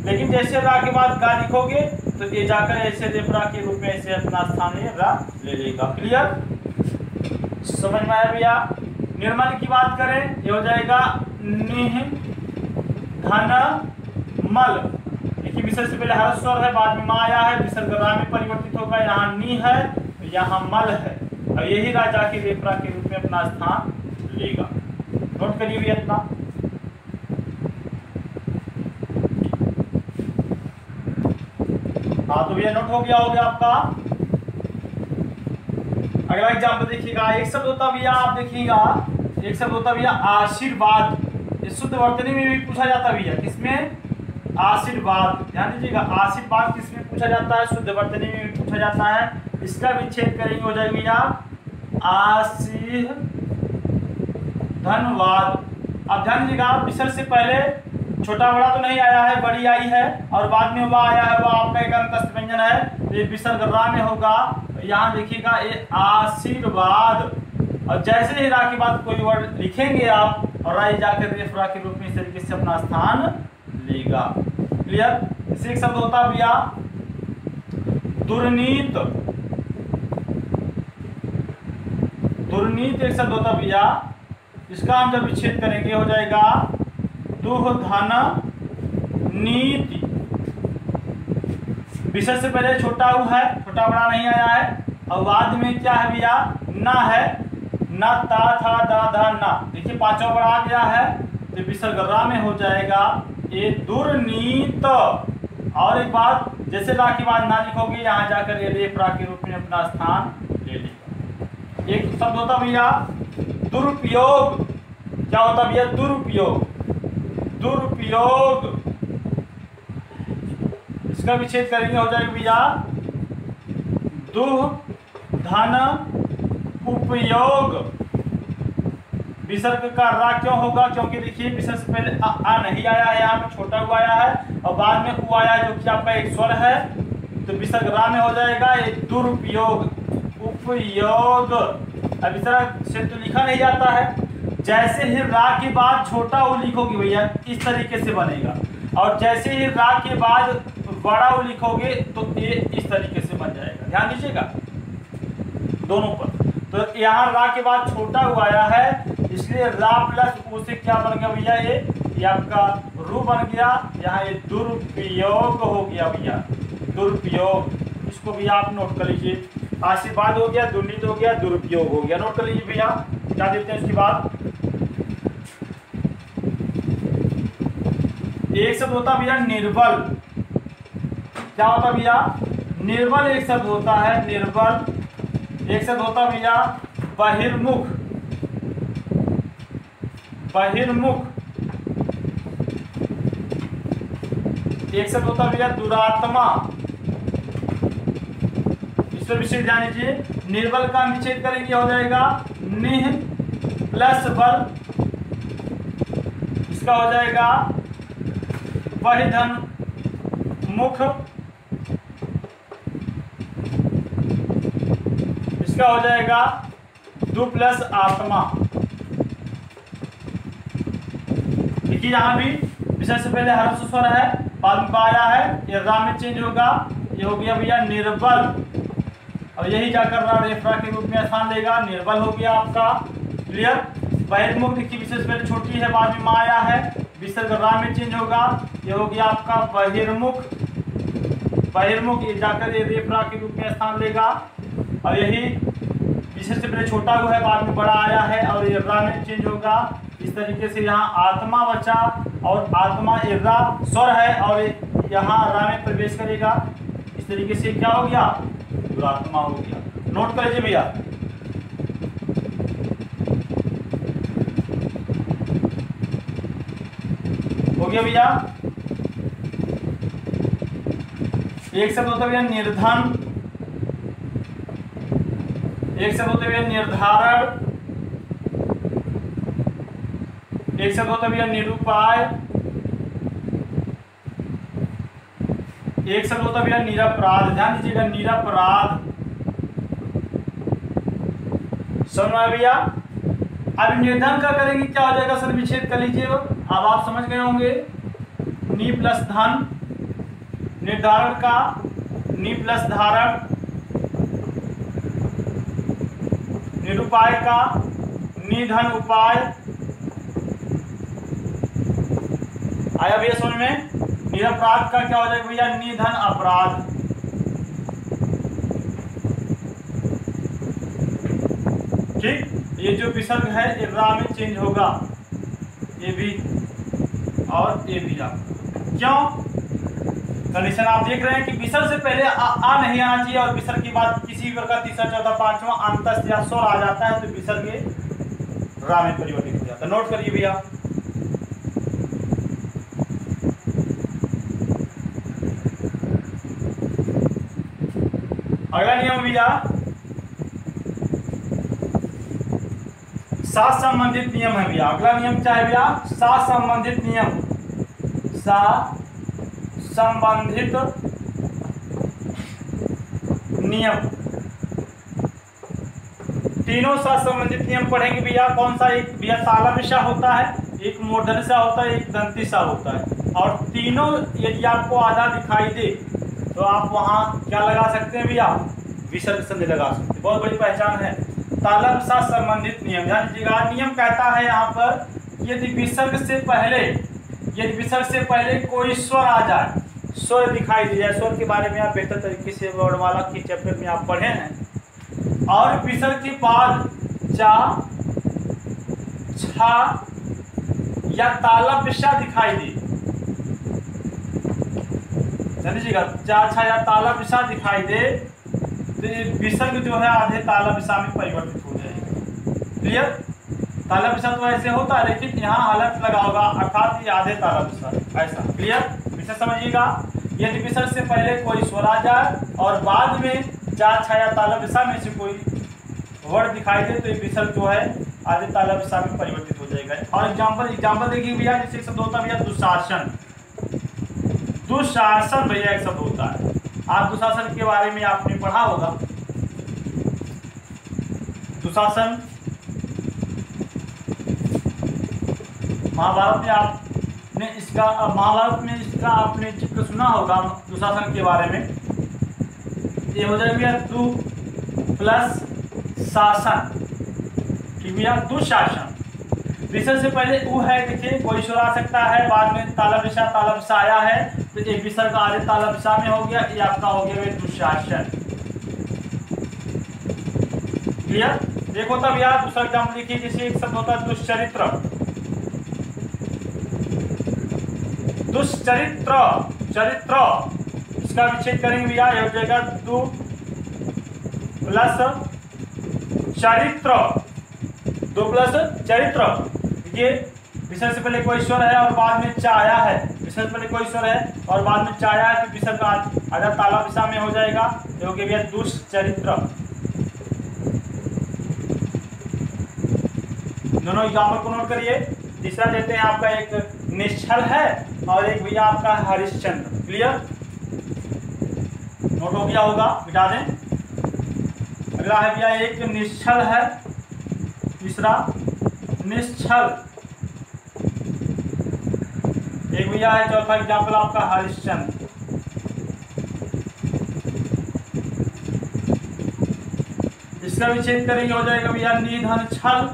S1: लेकिन जैसे रा के बाद गा लिखोगे तो ये जाकर ऐसे रेफरा के रूप में ऐसे अपना स्थान रा ले लेगा। क्लियर, समझ में आया भैया? निर्मल की बात करें, ये हो जाएगा निह धन मल। देखिए विसर्ग से पहले हर्ष स्वर है, बाद में मा आया है, विसर्ग रा में परिवर्तित होगा, यहाँ नी है तो यहाँ मल है, और यही राजा के रेफरा के रूप में अपना स्थान लेगा। नोट करिए भी इतना। हाँ तो ये नोट हो गया आपका। अगला एग्जाम्पल देखिएगा, एक शब्द होता भैया, आप देखिएगा एक शब्द होता भैया आशीर्वाद। इस शुद्ध वर्तनी में भी पूछा जाता भैया, किसमें? आशीर्वाद। ध्यान दीजिएगा, आशीर्वाद किसमें पूछा जाता है? शुद्ध वर्तनी में भी पूछा जाता है। इसका विच्छेद करेंगे, हो जाएगा भैया आशीर् धनवाद। अब ध्यान दीजिएगा, विसर्ग से पहले छोटा बड़ा तो नहीं आया है, बड़ी आई है, और बाद में वह आया है, वह आपका एक अंतस्थ व्यंजन है, तो ये विसर्ग रा में होगा। यहाँ देखिएगा ये आशीर्वाद, और जैसे ही रा के बाद कोई वर्ड लिखेंगे आप, और रा जाकर रेफरा के रूप में इस तरीके से अपना स्थान लेगा। क्लियर? इसे एक शब्द होता भैया दुर्नीत। दुर्नीत एक शब्द होता भैया, इसका हम जब विच्छेद करेंगे हो जाएगा दुह धन नीति। विसर्ग से पहले छोटा उ है, छोटा बड़ा नहीं आया है, और बाद में क्या है भैया? ना है, ना ता था दा धा ना। देखिए पांचवा बड़ा आ गया है, तो विसर्ग रा में हो जाएगा ये दुर्नीत। और एक बात, जैसे रा के बाद ना लिखोगे, यहाँ जाकर ये रेफरा के रूप में अपना स्थान ले लेगा। एक शब्द होता भैया दुरुपयोग। क्या होता भैया? दुरुपयोग। दुरुपयोग, इसका विच्छेद करेंगे, हो जाएगा भैया दुह धन उपयोग। विसर्ग का रा क्यों होगा? क्योंकि देखिए विसर्ग से पहले आ नहीं आया है, यहाँ पे छोटा हुआ आया है, और बाद में उ आया है जो कि आपका एक स्वर है, तो विसर्ग रा में हो जाएगा ये दुरुपयोग। उपयोग, अब विसर्ग से तो लिखा नहीं जाता है, जैसे ही रा के बाद छोटा उ लिखोगे भैया इस तरीके से बनेगा, और जैसे ही रा के बाद बड़ा उ लिखोगे तो ये इस तरीके से बन जाएगा। ध्यान दीजिएगा दोनों पर। तो यहाँ रा के बाद छोटा उ आया है, इसलिए रा प्लस उ से क्या बन गया भैया? ये आपका रू बन गया। यहाँ ये दुरुपयोग हो गया भैया, दुरुपयोग। इसको भी आप नोट कर लीजिए। आशीर्वाद हो गया, दुर्नीत हो गया, दुरुपयोग हो गया। नोट कर लीजिए भैया। क्या देते हैं इसके बाद? एक शब्द होता भैया निर्बल। क्या होता भैया? निर्बल एक शब्द होता है, निर्बल। एक शब्द होता भैया बहिर्मुख। बहिर्मुख। एक शब्द होता भैया दुरात्मा। इस पर विशेष ध्यान दीजिए। निर्बल का विच्छेद करेंगे, हो जाएगा निह प्लस बल। इसका हो जाएगा बहिधन मुख। इसका हो जाएगा दु प्लस आत्मा। देखिए यहां भी विसर्ग से पहले हर्ष स्वर है, बाद में आया है, ये रा में चेंज होगा, ये हो गया भैया निर्बल, और यही जाकर रा रेफरा के रूप में स्थान लेगा। निर्बल हो गया आपका। क्लियर? बहिर्मुख देखिए विसर्ग से पहले छोटी है, बाद में आया है, विसर्ग रा में चेंज होगा, ये हो गया आपका बहिर्मुख। बहिर्मुख ये जाकर ये रेफरा के रूप में स्थान लेगा, और यही विसर्ग से पहले छोटा हुआ है, बाद में बड़ा आया है, और ये रा में चेंज होगा। इस तरीके से यहाँ आत्मा बचा, और आत्मा ये रा स्वर है, और यहाँ रा में प्रवेश करेगा। इस तरीके से क्या हो गया? दुरात्मा हो गया। नोट कर लीजिए भैया। हो गया भैया। एक शब्द होता है भैया निर्धन। एक शब्द होता है भैया निर्धारण। एक शब्द होता है भैया निरुपाय। एक शब्द होता है भैया निरपराध। ध्यान दीजिएगा, निरपराध। समझ में भैया? अब निर्धन का करेंगे, क्या हो जाएगा सर? विच्छेद कर लीजिए। अब आप समझ गए होंगे। नी प्लस धन, निर्धारण का नी प्लस धारण, निरुपाय का निधन उपाय, आया भैया समझ में? निरपराध का क्या हो जाएगा भैया? निधन अपराध। ठीक, ये जो विसर्ग है ये रा में चेंज होगा, ये भी और ये भी। क्यों? कंडीशन आप देख रहे हैं कि विसर्ग से पहले आ नहीं आना चाहिए और विसर्ग के बाद किसी भी प्रकार तीसरा चौथा पांचवा अंतस या स्वर आ जाता है तो विसर्ग रा में परिवर्तित हो जाता है। नोट करिए भैया। अगला नियम भैया सा संबंधित नियम है भैया। अगला नियम क्या है भैया? सा संबंधित नियम। सा संबंधित नियम। तीनों सा संबंधित नियम पढ़ेंगे भैया। कौन सा? एक भैया तालव्य होता है, एक मूर्धन्य सा होता है, एक दंती सा होता है। और तीनों यदि आपको आधा दिखाई दे तो आप वहां क्या लगा सकते हैं भैया? विसर्ग संधि लगा सकते हैं। बहुत बड़ी पहचान है। तालव्य सा संबंधित नियम। ध्यान दीजिएगा, नियम कहता है यहाँ पर यदि विसर्ग से पहले कोई स्वर आ जाए, स्वर दिखाई दे जाए, स्वर के बारे में आप बेहतर तरीके से वर्णमाला की चैप्टर में आप पढ़े हैं, और विसर्ग के बाद चा छा या तालव्य सा दिखाई दे, समझिएगा, चा छा या तालव्य सा दिखाई दे तो ये विसर्ग जो है आधे तालव्य सा में परिवर्तित हो जाएगा। क्लियर? तालव्य सा तो ऐसे होता है लेकिन यहाँ हलफ लगा होगा, अर्थात ये आधे तालव्य सा ऐसा। क्लियर? इसे समझिएगा, यदि विसर्ग से पहले कोई स्वर आ जाए और बाद में चा छा या तालव्य सा में से कोई वर्ड दिखाई दे तो ये विसर्ग जो है आधे तालव्य सा में परिवर्तित हो जाएगा। और एग्जाम्पल देखिए भैया, जैसे एक शब्द होता है भैया दुशासन। दुशासन भैया एक शब्द होता है, आप दुशासन के बारे में आपने पढ़ा होगा। दुशासन महाभारत में इसका आपने जिक्र सुना होगा दुशासन के बारे में। ये हो जाएगा दु प्लस शासन। ठीक भैया, दुशासन। विसर्ग से पहले उ है, देखिए कोई स्वर आ सकता है, बाद में तालव्य सा आया है तो एक विसर्ग आधे तालव्य सा में हो गया, ये आपका हो गया दुशासन। क्लियर? देखो तब यार दूसरा एग्जाम्पल देखिए, जैसे एक शब्द होता है दुश्चरित्र। दुश्चरित्र, चरित्र, इसका विच्छेद करेंगे भैया, ये हो जाएगा दु प्लस चरित्र। दो प्लस चरित्र। देखिए विसर्ग से पहले कोई स्वर है और बाद में चा आया है, विसर्ग से पहले कोई स्वर है और बाद में चा आया है तो विसर्ग आधा तालव्य सा में हो जाएगा, ये हो गया भैया दुश्चरित्र। दोनों एग्जाम्पल को नोट करिए। तीसरा देते हैं आपका एक निश्चल है और एक भैया आपका हरिश्चंद्र। क्लियर? नोट हो गया होगा, मिटा दें। अगला है भैया एक निश्चल है, तीसरा निश्चल। एक भैया है चौथा एग्जाम्पल आपका हरिश्चंद्र। इसका विच्छेद करेंगे, हो जाएगा भैया निधन छल।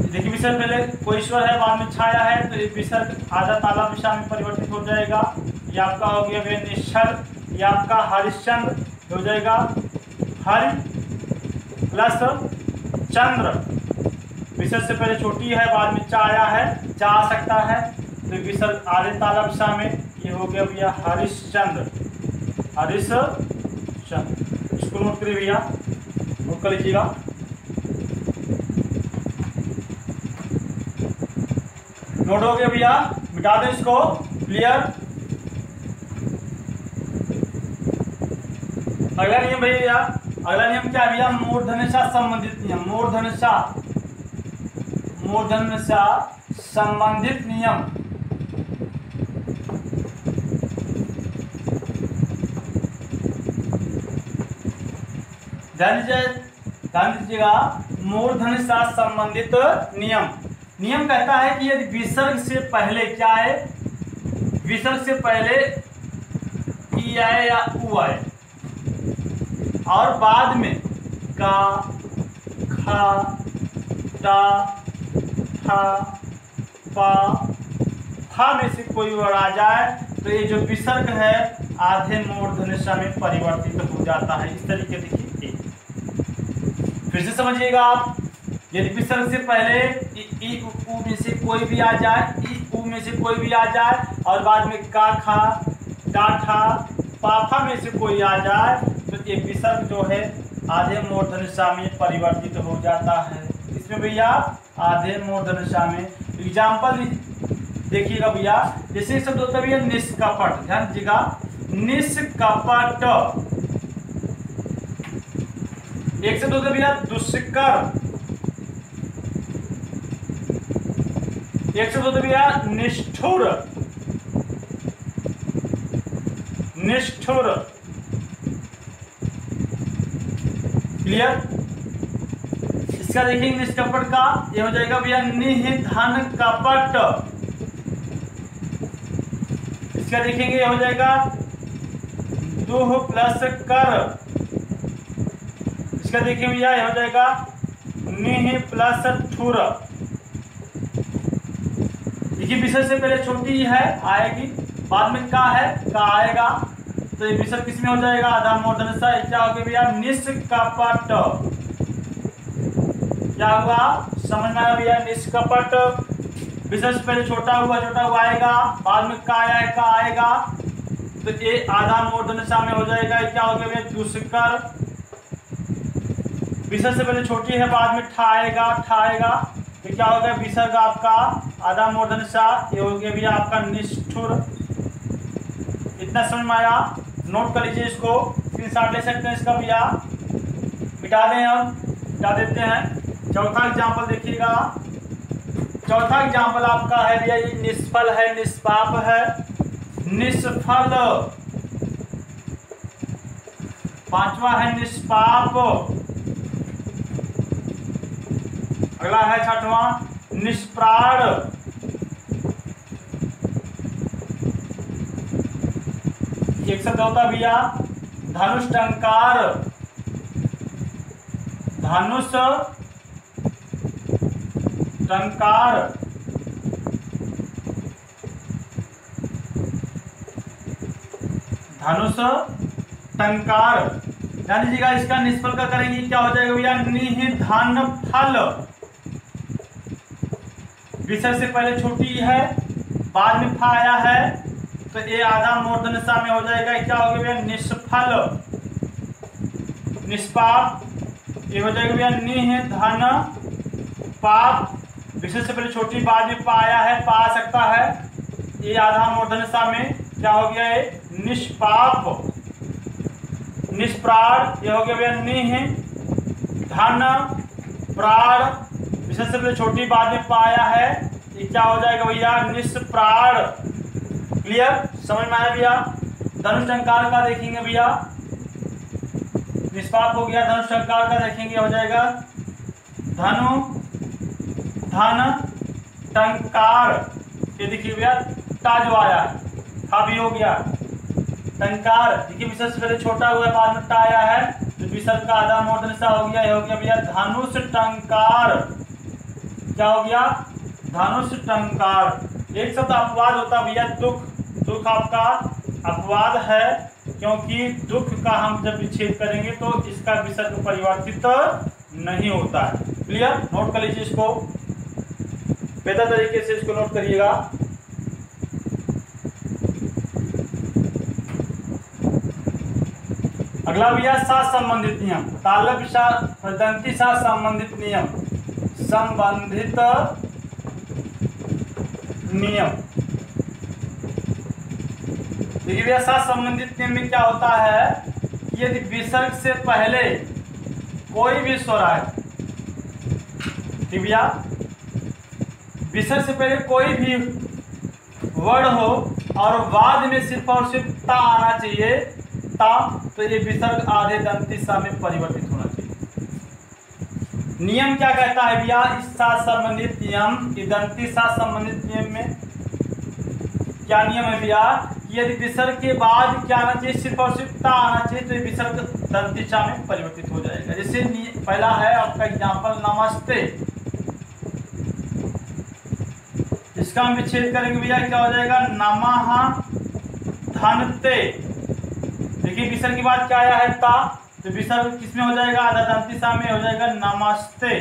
S1: देखिए विसर्ग पहले कोई स्वर है, बाद में छाया है तो विसर्ग आधा तालव्य सा में परिवर्तित हो जाएगा, ये आपका हो गया भैया निश्चल। ये आपका हरिश्चंद्र हो जाएगा हरि प्लस चंद्र। विसर्ग से पहले छोटी है, बाद में चा आया है, चा आ सकता है तो विसर्ग आधे तालव्य सा में, ये हो गया भैया हरिश्चंद्र। हरिश्चंद्र, इसको नोट करिए भैया, नोट कर लीजिएगा। नोट हो गया भैया, मिटा दो इसको। क्लियर? अगला नियम भैया, अगला नियम क्या है भैया? मूर्धन्य सा संबंधित नियम। मूर्धन्य सा संबंधित नियम। ध्यान दीजिएगा, मूर्धन्य सा संबंधित नियम। नियम कहता है कि यदि विसर्ग से पहले क्या है? विसर्ग से पहले ई आए या उ आए और बाद में का, खा, टा, ठा पा फा में से कोई वर्ड आ जाए तो ये जो विसर्ग है आधे मूर्धन्य ष में परिवर्तित हो जाता है। इस तरीके देखिए, फिर से समझिएगा आप। यदि विसर्ग से पहले ई उ में से कोई भी आ जाए, ई उ में से कोई भी आ जाए और बाद में का खा डा ठा पा फा में से कोई आ जाए तो ये विसर्ग जो है आधे मूर्धन्य ष में परिवर्तित हो जाता है। इसमें भैया आधे मूर्धन्य ष में एग्जाम्पल देखिएगा भैया। जैसे शब्द होता है भैया निष्कपट, ध्यान दीजिएगा, निष्कपट। एक शब्द होता है भैया दुष्कर, एक शब्द होता है भैया निष्ठुर, निष्ठुर। क्लियर? इसका देखेंगे निष्कपट का, ये हो जाएगा भैया निधन कपट। इसका देखेंगे ये हो जाएगा दुह प्लस कर। इसका देखेंगे भैया ये हो जाएगा निह प्लस ठुर। देखिए विसर्ग से पहले छोटी है आएगी, बाद में का है का आएगा तो ये विसर्ग किसमें हो जाएगा आधा मूर्धन्य ष। क्या हो गया भैया निष्कपट। क्या हुआ समझ में आया भैया? निष्कपट। विसर्ग से पहले छोटा हुआ आएगा, बाद में का आएगा तो ये आधा मूर्धन्य ष में हो जाएगा। क्या हो गया भैया दुष्कर। विसर्ग से पहले छोटी है, बाद में ठा आएगा तो क्या हो गया विसर्ग आपका आधा मूर्धन्य ष। ये हो गया भैया आपका निष्ठुर। इतना समझ में आया? नोट कर लीजिए इसको, स्क्रीनशॉट ले सकते हैं इसका भैया। मिटा दें, हम मिटा देते हैं। चौथा एग्जाम्पल देखिएगा। चौथा एग्जाम्पल आपका है भैया ये निष्फल है, निष्पाप है, निष्फल। पांचवा है निष्पाप। अगला है छठवां निष्प्राण। एक शब्द होता भैया धनुष टंकार, धनुष टंकार। धनुष टंकार ध्यान दीजिएगा। इसका निष्फल का करेंगे क्या हो जाएगा भैया निधन फल। विसर्ग से पहले छोटी है, बाद में फा आया है तो ये आधा मूर्धन्य ष में हो जाएगा। क्या हो गया भैया निष्फल। निष्पाप ये हो जाएगा भैया निधन पाप। विसर्ग से पहले छोटी, बाद में पा आया है, पा आ सकता है, ये आधा मूर्धन्य ष में क्या हो गया है निष्पाप। निष्प्राण ये हो गया भैया निह धन प्राण। विसर्ग से पहले छोटी, बाद में पाया है, ये क्या हो जाएगा भैया निष्प्राण। क्लियर? समझ में आया भैया? धनुष टंकार का देखेंगे भैया, निष्पाप हो गया। धनुष टंकार का देखेंगे हो जाएगा धनु धन टंकार। ये देखिए भैया टा जो आया था भी हो गया टंकार। देखिए विसर्ग से पहले छोटा हुआ है, बाद में टा आया है तो विसर्ग का आधा मूर्धन्य ष हो गया। ये हो गया भैया धनुष टंकार। क्या हो गया धनुष टंकार। एक शब्द अपवाद होता भैया दुख। दुख आपका अपवाद है क्योंकि दुख का हम जब विच्छेद करेंगे तो इसका विसर्ग परिवर्तित नहीं होता है। क्लियर? नोट कर लीजिए इसको, बेहतर तरीके से इसको नोट करिएगा। अगला भैया साथ संबंधित नियम, तालव्य दंती साथ संबंधित नियम। संबंधित नियम देखिए भैया साथ संबंधित नियम में क्या होता है, यदि विसर्ग से पहले कोई भी स्वर आए, ठीक भैया, विसर्ग से पहले कोई भी वर्ड हो और बाद में सिर्फ और सिर्फ ता आना चाहिए, ता, तो ये विसर्ग आधे दंती सा में परिवर्तित होना चाहिए। नियम क्या कहता है भैया, इस साथ संबंधित नियम, दंती साथ संबंधित नियम में क्या नियम है भैया, यदि विसर्ग के बाद क्या आना चाहिए, सिर्फ और सिर्फ ता आना चाहिए, तो ये विसर्ग दंती सा में परिवर्तित हो जाएगा। जैसे पहला है आपका एग्जाम्पल नमस्ते। इसका हम विच्छेद करेंगे भैया, क्या हो जाएगा, नमः धनते। देखिए विसर्ग की बात क्या आया है, ता, तो विसर्ग किसमें हो जाएगा, आधादंती सा में हो जाएगा नमस्ते।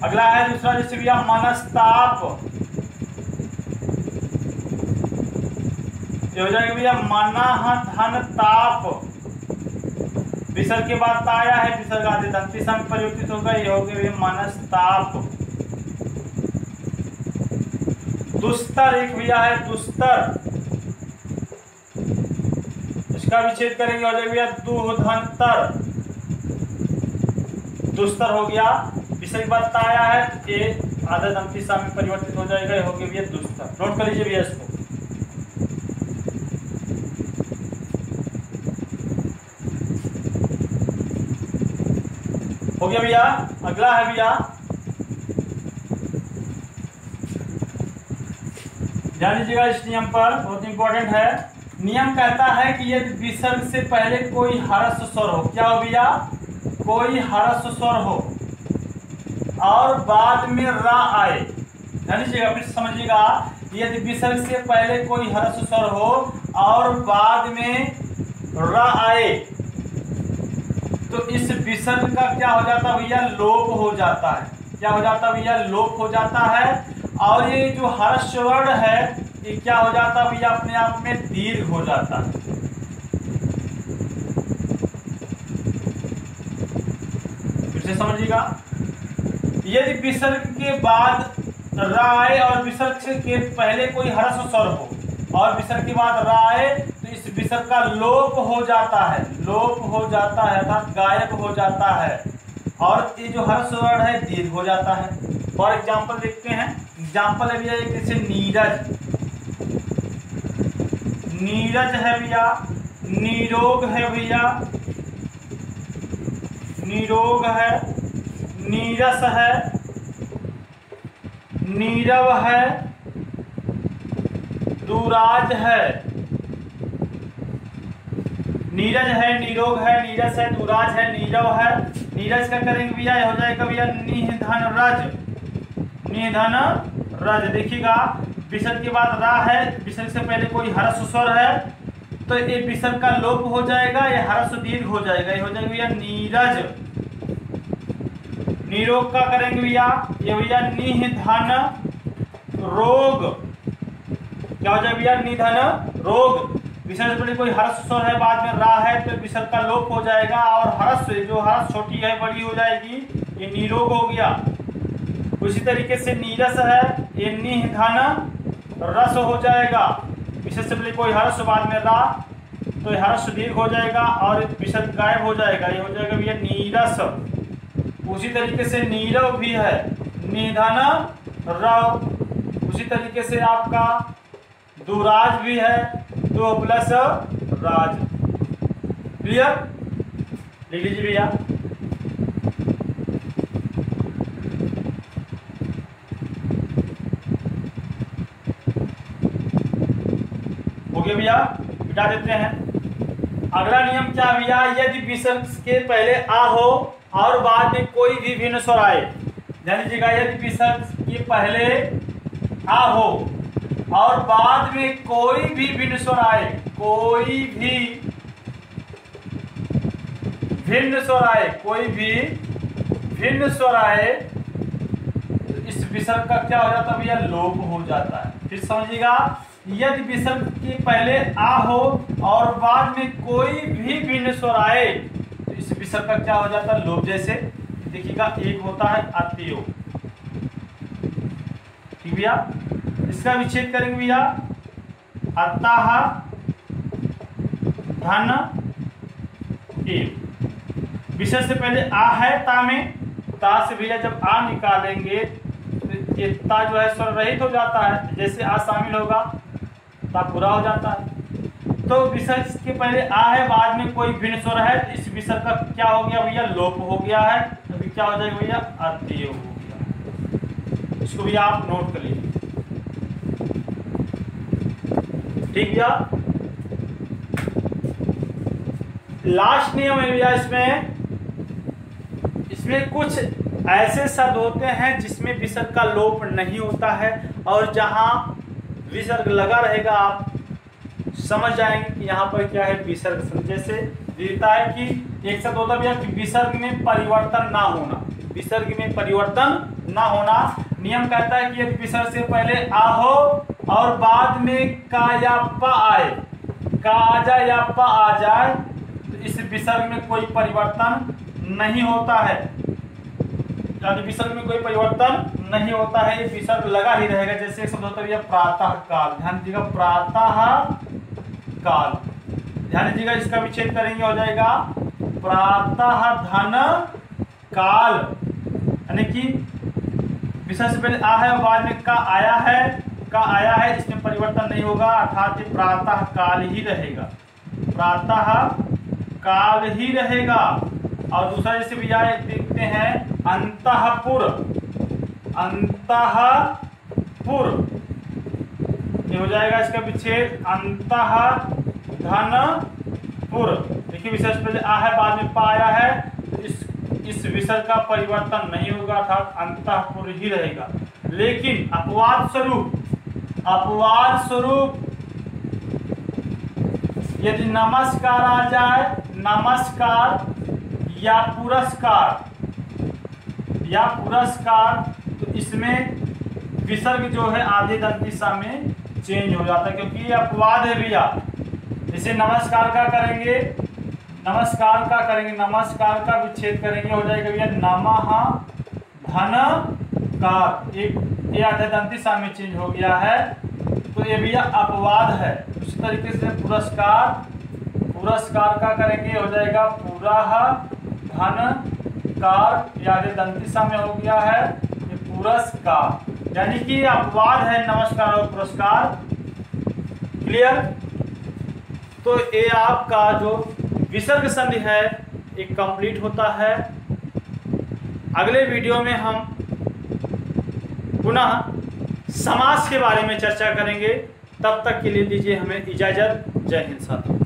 S1: अगला है दूसरा जैसे भैया मनस्ताप, ये हो जाएगा भैया मनः धन ताप। विसर्ग के बाद ता आया है, विसर्ग आधादंती सा में परिवर्तित होगा, ये हो गया भैया मनस्ताप। दुस्तर एक भैया है दुस्तर, इसका विच्छेद करेंगे, हो जाएगा भैया दुधंतर। दुस्तर हो गया, विसर्ग के बाद ता आया है, ये आधादंती सा में परिवर्तित हो जाएगा, ये हो गया भैया दुस्तर। नोट कर लीजिए भैया इसको। हो गया भैया। अगला है भैया, ध्यान दीजिएगा इस नियम पर, बहुत इंपॉर्टेंट है। नियम कहता है कि यदि विसर्ग से पहले कोई ह्रस्व स्वर हो, क्या हो भैया, कोई ह्रस्व स्वर हो और बाद में रा आए, ध्यान दीजिएगा फिर समझिएगा, यदि विसर्ग से पहले कोई ह्रस्व स्वर हो और बाद में रा आए, तो इस विसर्ग का क्या हो जाता है भैया, लोप हो जाता है। क्या हो जाता है भैया, लोप हो जाता है। और ये जो ह्रस्व वर्ण है ये क्या हो जाता है भैया, अपने आप में दीर्घ हो जाता है। फिर से समझिएगा, यदि विसर्ग के बाद राय और विसर्ग के पहले कोई ह्रस्व स्वर हो और विसर्ग के बाद राय, तो इस विसर्ग का लोप हो जाता है, लोप हो जाता है अर्थात गायब हो जाता है, और ये जो ह्रस्व वर्ण है दीर्घ हो जाता है। फॉर एग्जाम्पल देखते हैं, एग्जाम्पल है भैया एक जैसे नीरज, नीरज है भैया, निरोग है भैया, निरोग है, नीरस है, नीरव है, दुराज है। नीरज है, निरोग है, नीरस है, दुराज है, नीरव है। नीरज का करेंगे भैया, हो जाएगा भैया निधन रज, निधन रज। देखिएगा विसर्ग के बाद रा है, विसर्ग से पहले कोई ह्रस्व स्वर है, तो ये विसर्ग का लोप हो जाएगा, ये ह्रस्व दीर्घ हो जाएगा, ये हो जाएगा भैया नीरज। निरोग का करेंगे भैया, ये भैया निधन रोग, क्या हो जाएगा भैया, निधन रोग। विसर्ग से पहले कोई ह्रस्व स्वर है, बाद में रा है, तो विसर्ग का लोप हो जाएगा, और ह्रस्व जो ह्रस्व छोटी है बड़ी हो जाएगी, ये निरोग हो गया। उसी तरीके से नीरस है, ये निधन रस हो जाएगा, विसर्ग से पहले कोई ह्रस्व बाद में रा, तो ह्रस्व दीर्घ हो जाएगा और विसर्ग गायब हो जाएगा, ये हो जाएगा भैया नीरस। उसी तरीके से नीरव भी है, निधन रव। उसी तरीके से आपका दुराज भी है, दो प्लस राज। क्लियर, लिख लीजिए भैया। हो गया भैया, मिटा देते हैं। अगला नियम क्या भैया, यदि विसर्ग के पहले आ हो और बाद में कोई भी भिन्न स्वर आए, ध्यान दीजिएगा, यदि विसर्ग के पहले आ हो और बाद में कोई भी भिन्न स्वर आए, कोई भी भिन्न स्वर आए, कोई भी भिन्न स्वर आए, तो इस विसर्ग का क्या हो जाता है भैया, लोप हो जाता है। फिर समझिएगा, यदि विसर्ग के पहले आ हो और बाद में कोई भी भिन्न स्वर आए, तो इस विसर्ग का क्या हो जाता है, लोप। जैसे देखिएगा, एक होता है अत्यो, ठीक भैया, इसका विच्छेद करेंगे भैया, अतः धन एव। विसर्ग से पहले आ है ता में, ता से भैया जब आ निकालेंगे तो ये ता जो है स्वर रहित हो जाता है, जैसे आ शामिल होगा ता पूरा हो जाता है। तो विसर्ग के पहले आ है, बाद में कोई भिन्न स्वर है, तो इस विसर्ग का क्या हो गया भैया, लोप हो गया है, अभी क्या हो जाएगा भैया, अत्यय हो गया। इसको भी आप नोट कर लीजिए, ठीक भैया। लास्ट नियम है भैया, इसमें कुछ ऐसे शब्द होते हैं जिसमें विसर्ग का लोप नहीं होता है, और जहां विसर्ग लगा रहेगा आप समझ जाएंगे कि यहाँ पर क्या है विसर्ग संधि। जैसे देता है कि एक शब्द होता है कि विसर्ग में परिवर्तन ना होना, विसर्ग में परिवर्तन ना होना। नियम कहता है कि यदि विसर्ग से पहले आ हो और बाद में का या पा आए, का आ जाए या पा आ जाए, तो इस विसर्ग में कोई परिवर्तन नहीं होता है, यानी विसर्ग में कोई परिवर्तन नहीं होता है, ये विसर्ग लगा ही रहेगा। जैसे एक शब्द होता है प्रातः काल, ध्यान दीजिएगा प्रातः काल, ध्यान दीजिएगा, इसका विच्छेद करेंगे हो जाएगा प्रातः धन काल, यानी कि विसर्ग से पहले आ है और बाद में का आया है, का आया है, इसमें परिवर्तन नहीं होगा, अर्थात ये प्रातः काल ही रहेगा, प्रातः काल ही रहेगा। और दूसरा जैसे भी आए देखते हैं अंतःपुर, अंतःपुर, ये हो जाएगा इसका विच्छेद अंतः धनपुर। देखिए विसर्ग पहले आ है बाद में पा आया है, तो इस विसर्ग का परिवर्तन नहीं होगा, अर्थात अंतःपुर ही रहेगा। लेकिन अपवाद स्वरूप, अपवाद स्वरूप यदि नमस्कार आ जाए, नमस्कार या पुरस्कार, या पुरस्कार, तो इसमें विसर्ग जो है आधे दंत दिशा में चेंज हो जाता है, क्योंकि ये अपवाद है भैया। जैसे नमस्कार का करेंगे, नमस्कार का करेंगे, नमस्कार का विच्छेद करेंगे हो जाएगा भैया नमः धनकार, ये आधे दंत दिशा में चेंज हो गया है, तो ये भैया अपवाद है। उसी तरीके से पुरस्कार, पुरस्कार का करेंगे हो जाएगा पुरः धनकार, ये आधे दंत दिशा में हो गया है, ये पुरस्कार, यानी कि अपवाद है नमस्कार और पुरस्कार। क्लियर? तो ये आपका जो विसर्ग संधि है एक कंप्लीट होता है। अगले वीडियो में हम पुनः समास के बारे में चर्चा करेंगे। तब तक के लिए दीजिए हमें इजाजत। जय हिंद साथियों।